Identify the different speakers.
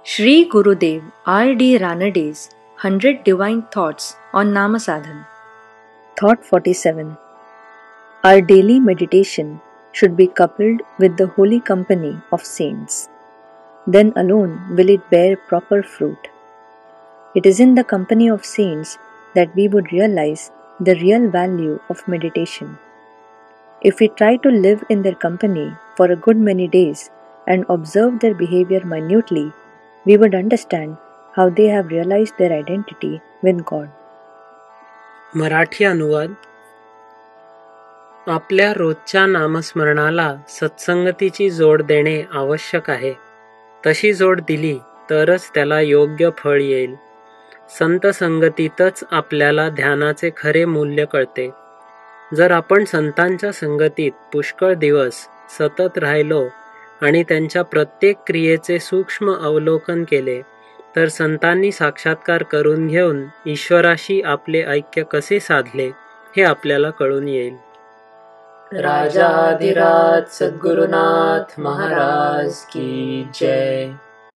Speaker 1: Shri Gurudev R.D. Ranade's 100 Divine Thoughts on Namasadhan. Thought 47. Our daily meditation should be coupled with the holy company of saints. Then alone will it bear proper fruit. It is in the company of saints that we would realize the real value of meditation. If we try to live in their company for a good many days and observe their behavior minutely, we would understand how they have realized their identity with God.
Speaker 2: Marathi अनुवाद. आपल्या रोजच्या नामस्मरणाला सत्संगतीची जोड देणे आवश्यक आहे. तशी जोड दिली तरच त्याला योग्य फळ येईल. संत संगतीतच आपल्याला ध्यानाचे खरे मूल्य कळते. जर आपण संतांच्या संगतीत पुष्कळ दिवस सतत राहिलो आणि त्यांच्या प्रत्येक क्रियेचे सूक्ष्म अवलोकन केले तर संतांनी साक्षात्कार करून घेऊन ईश्वराशी आपले ऐक्य कसे साधले हे आपल्याला कळून येईल.
Speaker 3: राजाधिराज सद्गुरुनाथ महाराज की जय.